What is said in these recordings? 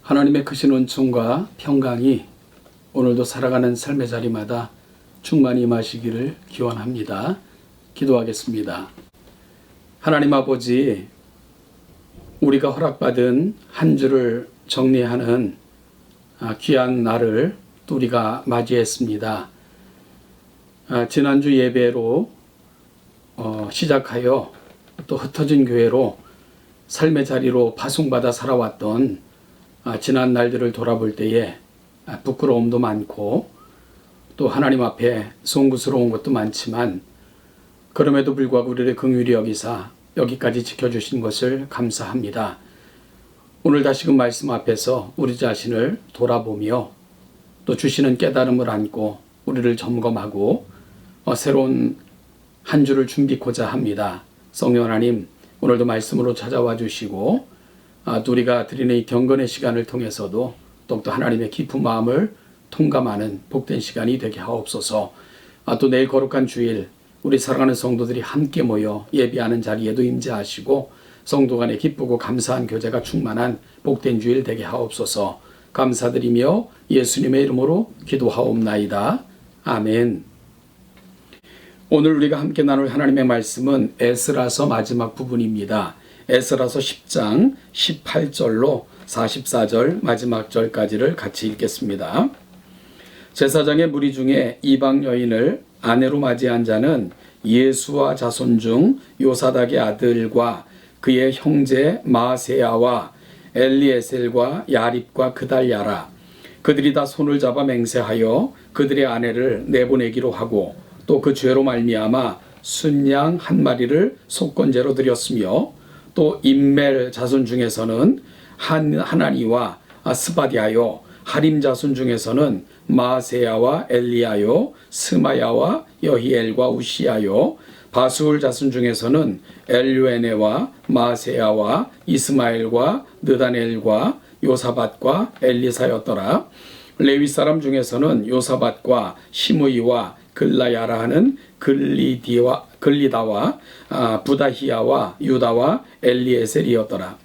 하나님의 크신 은총과 평강이 오늘도 살아가는 삶의 자리마다 충만히 임하시기를 기원합니다. 기도하겠습니다. 하나님 아버지, 우리가 허락받은 한 주를 정리하는 귀한 날을 또 우리가 맞이했습니다. 지난주 예배로 시작하여 또 흩어진 교회로 삶의 자리로 파송받아 살아왔던 지난 날들을 돌아볼 때에 부끄러움도 많고 또 하나님 앞에 송구스러운 것도 많지만 그럼에도 불구하고 우리를 긍휼히 여기사 여기까지 지켜주신 것을 감사합니다. 오늘 다시금 말씀 앞에서 우리 자신을 돌아보며 또 주시는 깨달음을 안고 우리를 점검하고 새로운 한 주를 준비코자 합니다. 성령 하나님, 오늘도 말씀으로 찾아와 주시고 또 우리가 드리는 이 경건의 시간을 통해서도 더욱더 하나님의 깊은 마음을 통감하는 복된 시간이 되게 하옵소서. 또 내일 거룩한 주일 우리 사랑하는 성도들이 함께 모여 예배하는 자리에도 임재하시고 성도 간에 기쁘고 감사한 교제가 충만한 복된 주일 되게 하옵소서. 감사드리며 예수님의 이름으로 기도하옵나이다. 아멘. 오늘 우리가 함께 나눌 하나님의 말씀은 에스라서 마지막 부분입니다. 에스라서 10장 18절로 44절 마지막 절까지를 같이 읽겠습니다. 제사장의 무리 중에 이방 여인을 아내로 맞이한 자는 예수와 자손 중 요사닥의 아들과 그의 형제 마세야와 엘리에셀과 야립과 그달야라. 그들이 다 손을 잡아 맹세하여 그들의 아내를 내보내기로 하고 또 그 죄로 말미암아 순양 한 마리를 속건제로 드렸으며 또 임멜 자손 중에서는 하나니와 스바디아요, 하림 자손 중에서는 마세야와 엘리야요, 스마야와 여히엘과 우시야요, 바수울 자손 중에서는 엘류에네와 마세야와 이스마엘과 느다넬과 요사밧과 엘리사였더라. 레위 사람 중에서는 요사밧과 시므이와 글라야라 하는 글리다와 부다히야와 유다와 엘리에셀이었더라.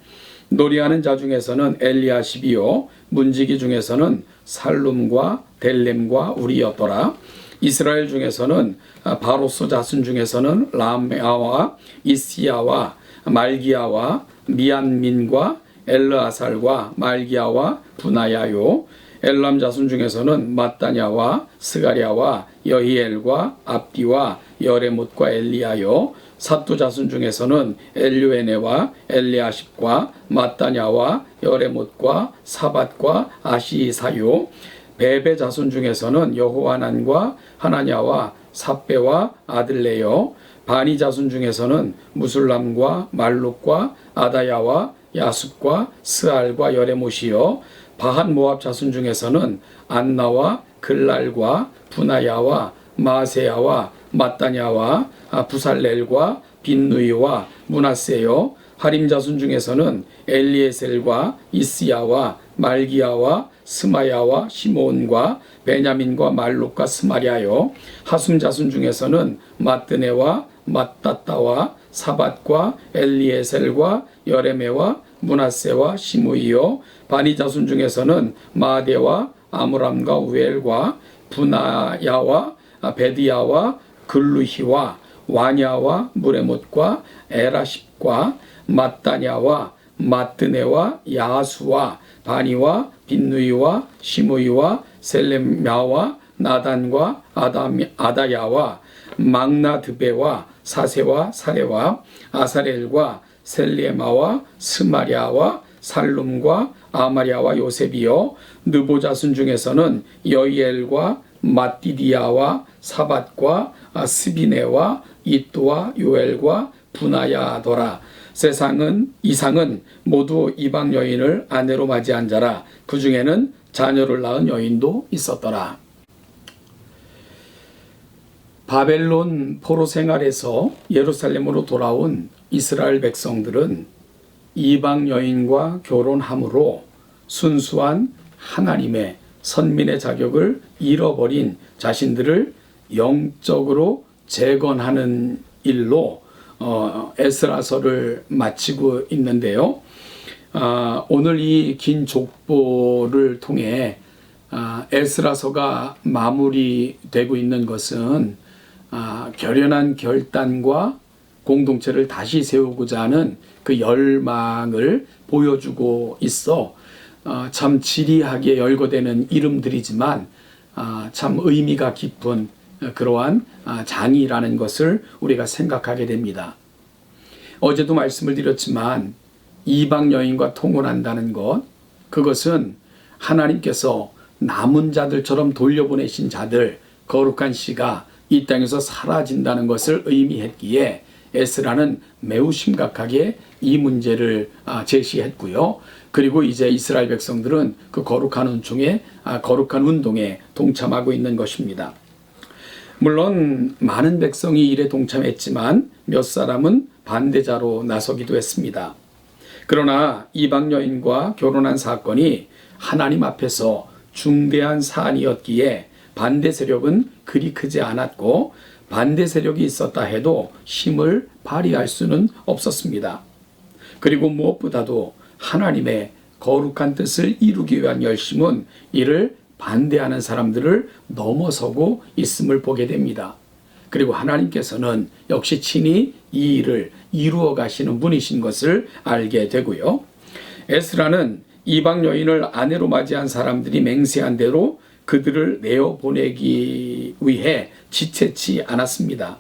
노리하는 자 중에서는 엘리아십이요, 문지기 중에서는 살룸과 델렘과 우리였더라. 이스라엘 중에서는 바로스 자손 중에서는 라메아와 이시야와 말기야와 미안민과 엘르아살과 말기야와 분하야요. 엘람 자손 중에서는 마따냐와 스가랴와 여히엘과 압디와 여레못과 엘리야요. 삿두 자손 중에서는 엘류에네와 엘리아십과 마따냐와 여레못과 사밧과 아시사요. 베베 자손 중에서는 여호하난과 하나냐와 삽베와 아들레요. 바니 자손 중에서는 무술람과 말룩과 아다야와 야숫과 스알과 여레못이요. 바한 모압 자손 중에서는 안나와 글랄과 분하야와 마세야와 마따냐와 부살렐과 빈누이와 문하세요. 하림 자손 중에서는 엘리에셀과 이스야와 말기야와 스마야와 시몬과 베냐민과 말룩과 스마랴요. 하숨 자손 중에서는 마뜨네와 마따따와 사밧과 엘리에셀과 여레메와 문하세와 시므이요. 바니 자손 중에서는 마데와 아므람과 우엘과 분하야와 베디야와 글루히와 와냐와 무레못과 에라십과 마따냐와 마뜨네와 야수와 바니와 빈누이와 시므이와 셀렘야와 나단과 아다야와 막나드베와 사세와 사레와 아사렐과 셀리에마와 스마랴와 살룸과 아마랴와 요셉이요. 느보 자손 중에서는 여이엘과 마띠디야와 사밧과 스비네와 이또와 요엘과 분하야더라. 이상은 모두 이방 여인을 아내로 맞이한 자라. 그 중에는 자녀를 낳은 여인도 있었더라. 바벨론 포로 생활에서 예루살렘으로 돌아온 이스라엘 백성들은 이방 여인과 결혼함으로 순수한 하나님의 선민의 자격을 잃어버린 자신들을 영적으로 재건하는 일로 에스라서를 마치고 있는데요. 오늘 이 긴 족보를 통해 에스라서가 마무리되고 있는 것은 결연한 결단과 공동체를 다시 세우고자 하는 그 열망을 보여주고 있어 참 지리하게 열거되는 이름들이지만 참 의미가 깊은 그러한 장이라는 것을 우리가 생각하게 됩니다. 어제도 말씀을 드렸지만 이방 여인과 통혼한다는 것, 그것은 하나님께서 남은 자들처럼 돌려보내신 자들, 거룩한 씨가 이 땅에서 사라진다는 것을 의미했기에 에스라는 매우 심각하게 이 문제를 제시했고요. 그리고 이제 이스라엘 백성들은 그 거룩한 운동에 동참하고 있는 것입니다. 물론 많은 백성이 일에 동참했지만 몇 사람은 반대자로 나서기도 했습니다. 그러나 이방 여인과 결혼한 사건이 하나님 앞에서 중대한 사안이었기에 반대 세력은 그리 크지 않았고, 반대 세력이 있었다 해도 힘을 발휘할 수는 없었습니다. 그리고 무엇보다도 하나님의 거룩한 뜻을 이루기 위한 열심은 이를 반대하는 사람들을 넘어서고 있음을 보게 됩니다. 그리고 하나님께서는 역시 친히 이 일을 이루어 가시는 분이신 것을 알게 되고요. 에스라는 이방 여인을 아내로 맞이한 사람들이 맹세한 대로 그들을 내어보내기 위해 지체치 않았습니다.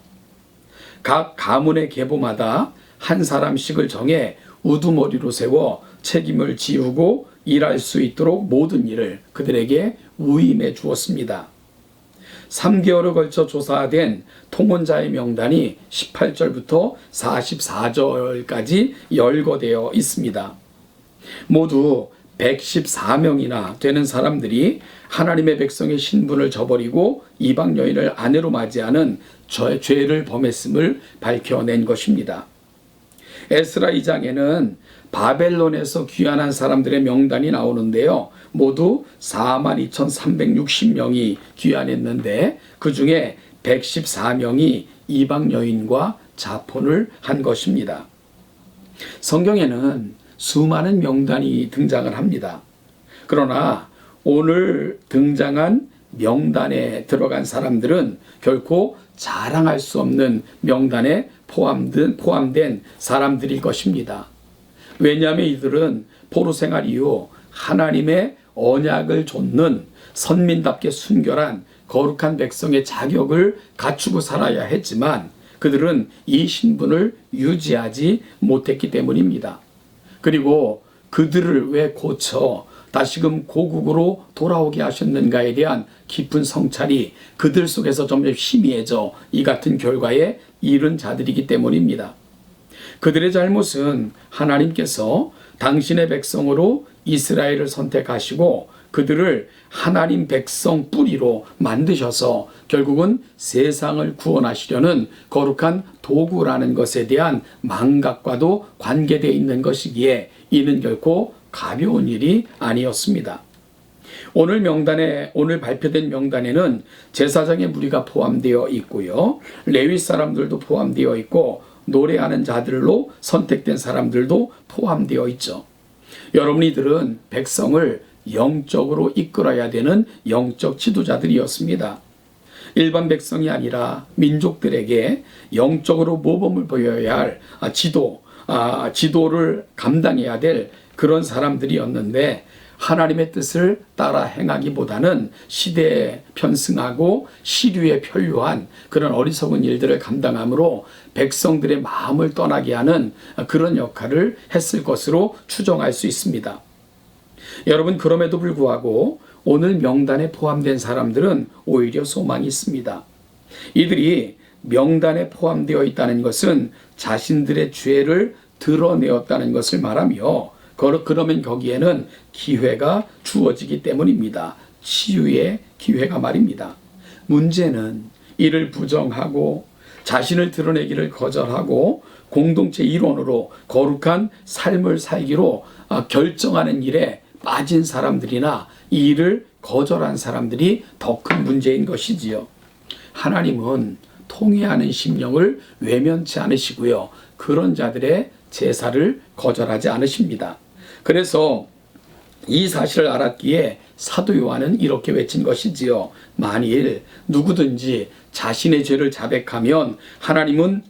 각 가문의 계보마다 한 사람씩을 정해 우두머리로 세워 책임을 지우고 일할 수 있도록 모든 일을 그들에게 위임해 주었습니다. 3개월에 걸쳐 조사된 통혼자의 명단이 18절부터 44절까지 열거되어 있습니다. 모두 114명이나 되는 사람들이 하나님의 백성의 신분을 저버리고 이방 여인을 아내로 맞이하는 죄를 범했음을 밝혀낸 것입니다. 에스라 2장에는 바벨론에서 귀환한 사람들의 명단이 나오는데요. 모두 42,360명이 귀환했는데 그 중에 114명이 이방 여인과 자폰을 한 것입니다. 성경에는 수많은 명단이 등장을 합니다. 그러나 오늘 등장한 명단에 들어간 사람들은 결코 자랑할 수 없는 명단에 포함된 사람들일 것입니다. 왜냐하면 이들은 포로 생활 이후 하나님의 언약을 좇는 선민답게 순결한 거룩한 백성의 자격을 갖추고 살아야 했지만 그들은 이 신분을 유지하지 못했기 때문입니다. 그리고 그들을 왜 고쳐 다시금 고국으로 돌아오게 하셨는가에 대한 깊은 성찰이 그들 속에서 점점 희미해져 이 같은 결과에 이른 자들이기 때문입니다. 그들의 잘못은 하나님께서 당신의 백성으로 이스라엘을 선택하시고 그들을 하나님 백성 뿌리로 만드셔서 결국은 세상을 구원하시려는 거룩한 도구라는 것에 대한 망각과도 관계되어 있는 것이기에 이는 결코 가벼운 일이 아니었습니다. 오늘 발표된 명단에는 제사장의 무리가 포함되어 있고요. 레위 사람들도 포함되어 있고 노래하는 자들로 선택된 사람들도 포함되어 있죠. 여러분이들은 백성을 영적으로 이끌어야 되는 영적 지도자들이었습니다. 일반 백성이 아니라 민족들에게 영적으로 모범을 보여야 할 지도를 감당해야 될 그런 사람들이었는데 하나님의 뜻을 따라 행하기보다는 시대에 편승하고 시류에 편류한 그런 어리석은 일들을 감당함으로 백성들의 마음을 떠나게 하는 그런 역할을 했을 것으로 추정할 수 있습니다. 여러분, 그럼에도 불구하고 오늘 명단에 포함된 사람들은 오히려 소망이 있습니다. 이들이 명단에 포함되어 있다는 것은 자신들의 죄를 드러내었다는 것을 말하며 그러면 거기에는 기회가 주어지기 때문입니다. 치유의 기회가 말입니다. 문제는 이를 부정하고 자신을 드러내기를 거절하고 공동체 일원으로 거룩한 삶을 살기로 결정하는 일에 빠진 사람들이나 이 일을 거절한 사람들이 더 큰 문제인 것이지요. 하나님은 통회하는 심령을 외면치 않으시고요. 그런 자들의 제사를 거절하지 않으십니다. 그래서 이 사실을 알았기에 사도 요한은 이렇게 외친 것이지요. 만일 누구든지 자신의 죄를 자백하면 하나님은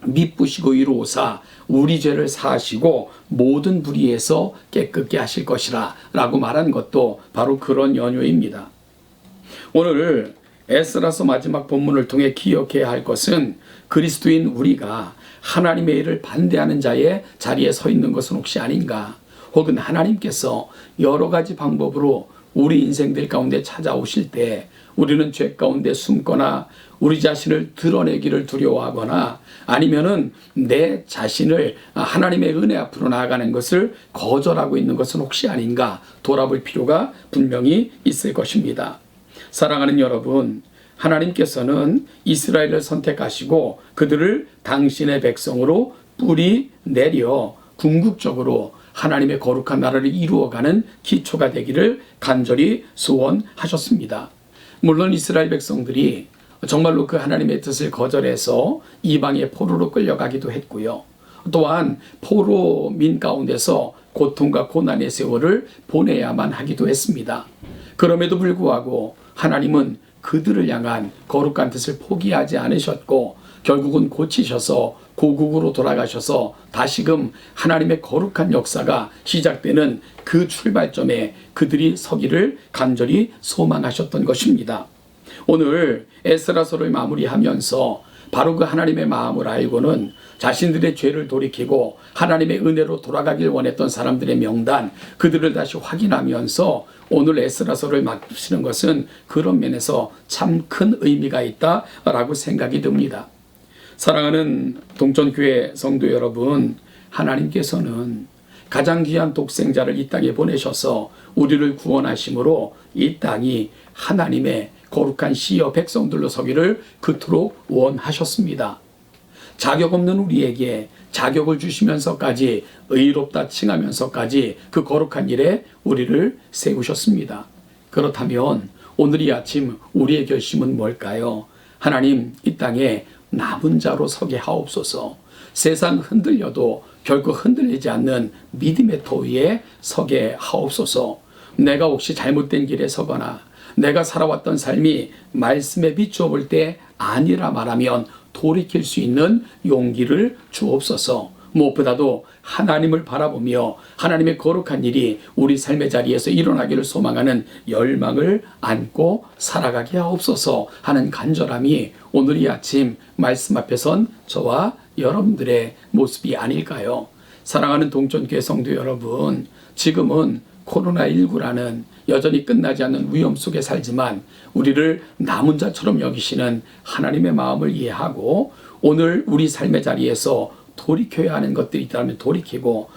미쁘시고 이로오사 우리 죄를 사하시고 모든 불의에서 깨끗게 하실 것이라 라고 말한 것도 바로 그런 연유입니다. 오늘 에스라서 마지막 본문을 통해 기억해야 할 것은 그리스도인 우리가 하나님의 일을 반대하는 자의 자리에 서 있는 것은 혹시 아닌가? 혹은 하나님께서 여러 가지 방법으로 우리 인생들 가운데 찾아오실 때 우리는 죄 가운데 숨거나 우리 자신을 드러내기를 두려워하거나 아니면은 내 자신을 하나님의 은혜 앞으로 나아가는 것을 거절하고 있는 것은 혹시 아닌가 돌아볼 필요가 분명히 있을 것입니다. 사랑하는 여러분, 하나님께서는 이스라엘을 선택하시고 그들을 당신의 백성으로 뿌리 내려 궁극적으로 하나님의 거룩한 나라를 이루어가는 기초가 되기를 간절히 소원하셨습니다. 물론 이스라엘 백성들이 정말로 그 하나님의 뜻을 거절해서 이방의 포로로 끌려가기도 했고요. 또한 포로민 가운데서 고통과 고난의 세월을 보내야만 하기도 했습니다. 그럼에도 불구하고 하나님은 그들을 향한 거룩한 뜻을 포기하지 않으셨고 결국은 고치셔서 고국으로 돌아가셔서 다시금 하나님의 거룩한 역사가 시작되는 그 출발점에 그들이 서기를 간절히 소망하셨던 것입니다. 오늘 에스라서를 마무리하면서 바로 그 하나님의 마음을 알고는 자신들의 죄를 돌이키고 하나님의 은혜로 돌아가길 원했던 사람들의 명단, 그들을 다시 확인하면서 오늘 에스라서를 맡기시는 것은 그런 면에서 참 큰 의미가 있다라고 생각이 듭니다. 사랑하는 동천교회 성도 여러분, 하나님께서는 가장 귀한 독생자를 이 땅에 보내셔서 우리를 구원하심으로 이 땅이 하나님의 거룩한 시여 백성들로 서기를 그토록 원하셨습니다. 자격 없는 우리에게 자격을 주시면서까지 의롭다 칭하면서까지 그 거룩한 일에 우리를 세우셨습니다. 그렇다면 오늘 이 아침 우리의 결심은 뭘까요? 하나님, 이 땅에 남은 자로 서게 하옵소서. 세상 흔들려도 결코 흔들리지 않는 믿음의 터 위에 서게 하옵소서. 내가 혹시 잘못된 길에 서거나 내가 살아왔던 삶이 말씀에 비추어 볼 때 아니라 말하면 돌이킬 수 있는 용기를 주옵소서. 무엇보다도 하나님을 바라보며 하나님의 거룩한 일이 우리 삶의 자리에서 일어나기를 소망하는 열망을 안고 살아가게 하옵소서 하는 간절함이 오늘 이 아침 말씀 앞에 선 저와 여러분들의 모습이 아닐까요? 사랑하는 동천교회 성도 여러분, 지금은 코로나19라는 여전히 끝나지 않는 위험 속에 살지만 우리를 남은 자처럼 여기시는 하나님의 마음을 이해하고 오늘 우리 삶의 자리에서 돌이켜야 하는 것들이 있다면 돌이키고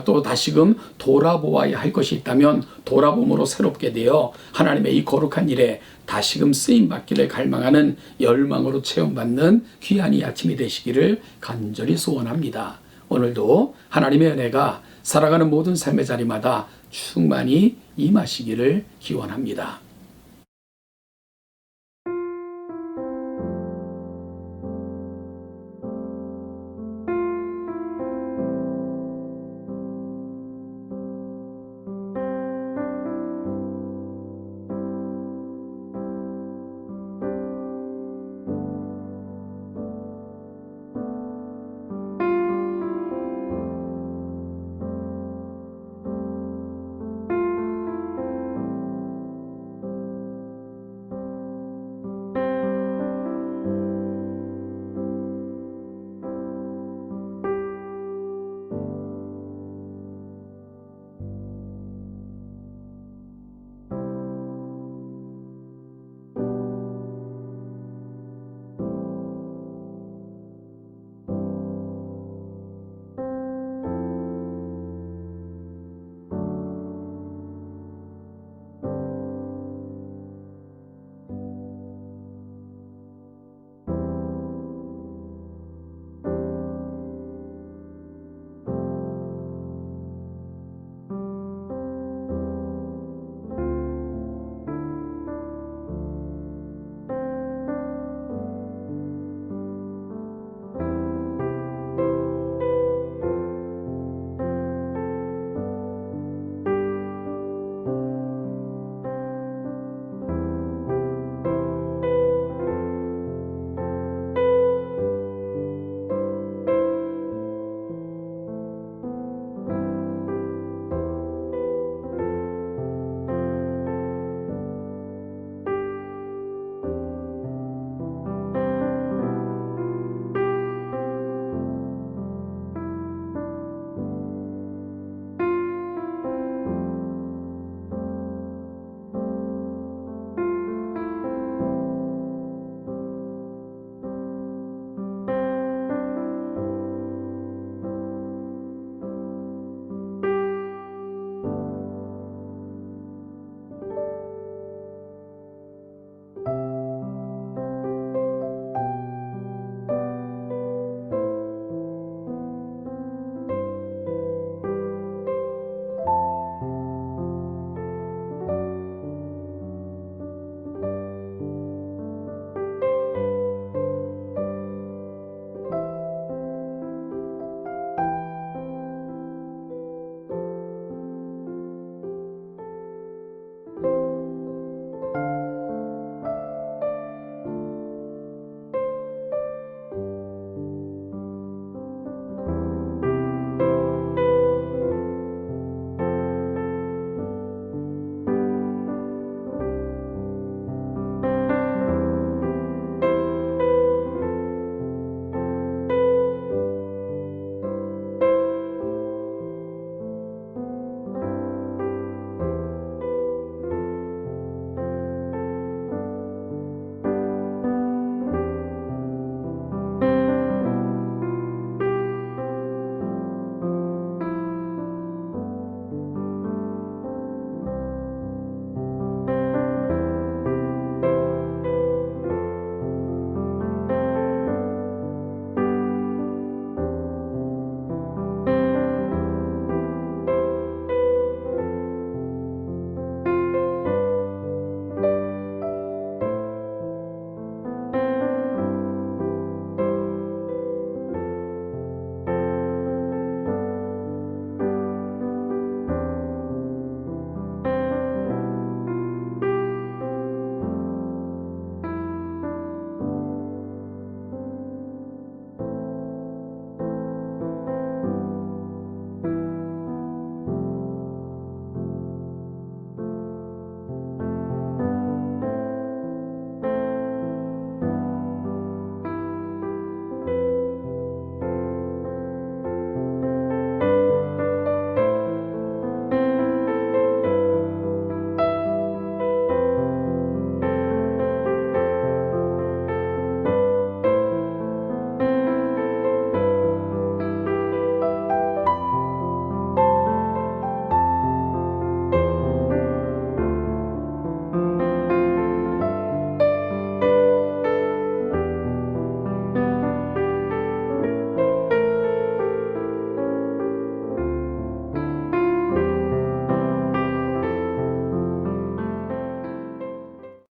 또 다시금 돌아보아야 할 것이 있다면 돌아봄으로 새롭게 되어 하나님의 이 거룩한 일에 다시금 쓰임받기를 갈망하는 열망으로 체험받는 귀한 이 아침이 되시기를 간절히 소원합니다. 오늘도 하나님의 은혜가 살아가는 모든 삶의 자리마다 충만히 임하시기를 기원합니다.